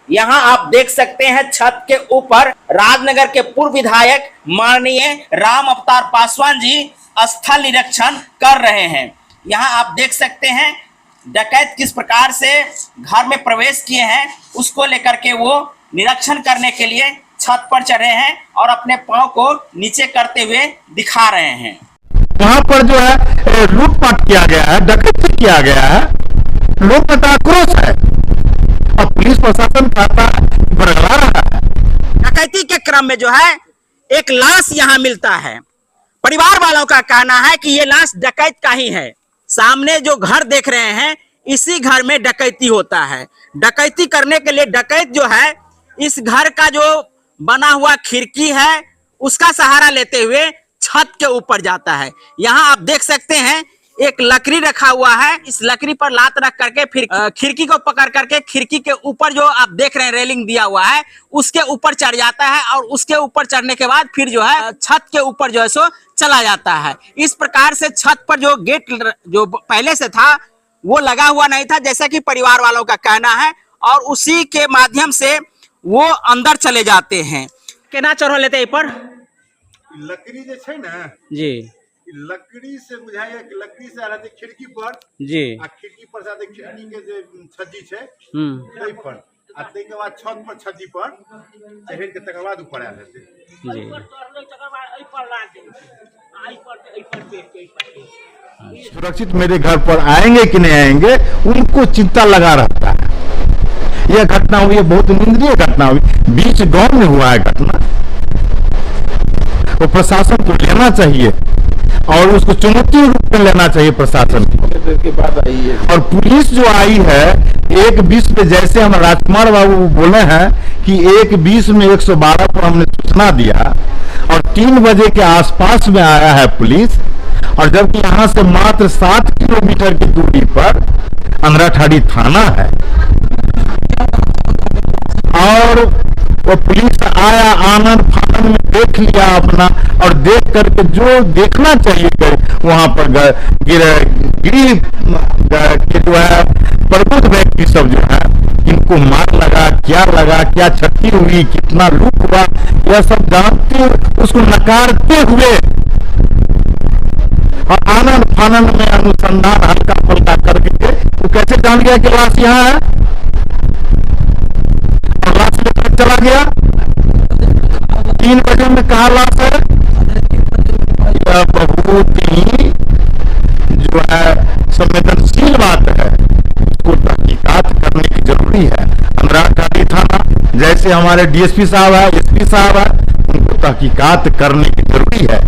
यहाँ आप देख सकते हैं छत के ऊपर राजनगर के पूर्व विधायक माननीय राम अवतार पासवान जी स्थल निरीक्षण कर रहे हैं। यहाँ आप देख सकते हैं डकैत किस प्रकार से घर में प्रवेश किए हैं, उसको लेकर के वो निरीक्षण करने के लिए छत पर चढ़े हैं और अपने पांव को नीचे करते हुए दिखा रहे हैं। वहां पर जो है लूटपाट किया गया है, डकैती किया गया है, लोग का आक्रोश है और पुलिस प्रशासन खाता बरगला रहा है। डकैती के क्रम में जो है एक लाश यहाँ मिलता है। परिवार वालों का कहना है कि ये लाश डकैत का ही है। सामने जो घर देख रहे हैं, इसी घर में डकैती होता है। डकैती करने के लिए डकैत जो है इस घर का जो बना हुआ खिड़की है उसका सहारा लेते हुए छत के ऊपर जाता है। यहाँ आप देख सकते हैं एक लकड़ी रखा हुआ है, इस लकड़ी पर लात रख करके फिर खिड़की को पकड़ करके खिड़की के ऊपर जो आप देख रहे हैं रेलिंग दिया हुआ है उसके ऊपर चढ़ जाता है और उसके ऊपर चढ़ने के बाद फिर जो है छत के ऊपर जो है सो चला जाता है। इस प्रकार से छत पर जो गेट जो पहले से था वो लगा हुआ नहीं था, जैसा कि परिवार वालों का कहना है, और उसी के माध्यम से वो अंदर चले जाते हैं। केना चढ़ लेते पर लकड़ी जे छै ना जी, लकड़ी से बुझाइए कि लकड़ी से रहते खिड़की पर जी, आ खिड़की पर से खिड़की के जे छज्जी छै तै पर आ तै के बाद छत पर छज्जी पर चढ़ के तकर बाद ऊपर आयल हेतै जी। सुरक्षित मेरे घर पर आएंगे कि नहीं आएंगे उनको चिंता लगा रहता है। यह घटना हुई है, बहुत निंदनीय घटना हुई, बीच गांव में हुआ है घटना। वो प्रशासन को लेना चाहिए और उसको चुनौती रूप में लेना चाहिए प्रशासन की बात आई है। और पुलिस जो आई है 1:20 पे, जैसे हम राजकुमार बाबू बोले हैं कि 1:20 में 112 पर हमने सूचना दिया और 3 बजे के आसपास में आया है पुलिस, और जबकि यहाँ से मात्र 7 किलोमीटर की दूरी पर अंधराठाड़ी थाना है और वो पुलिस आया, आनंद फानंद में देख लिया अपना, और देख करके जो देखना चाहिए वहां पर गिरी के जो है प्रबुद्ध व्यक्ति सब जो है इनको मार लगा, क्या क्षति हुई, कितना लूट हुआ, यह सब जानते उसको नकारते हुए और आनंद फानंद में अनुसंधान हल्का फुल्का करके वो कैसे जान गया कि लाश यहाँ है और लाश लेकर चला गया। 3 बजे में कहा लाश है। यह बहुत ही जो है संवेदनशील बात है, इसको तहकीकात करने की जरूरी है। अंधराठाड़ी थाना जैसे हमारे डीएसपी साहब है, एसपी साहब है, उनको तहकीकात करने की जरूरी है।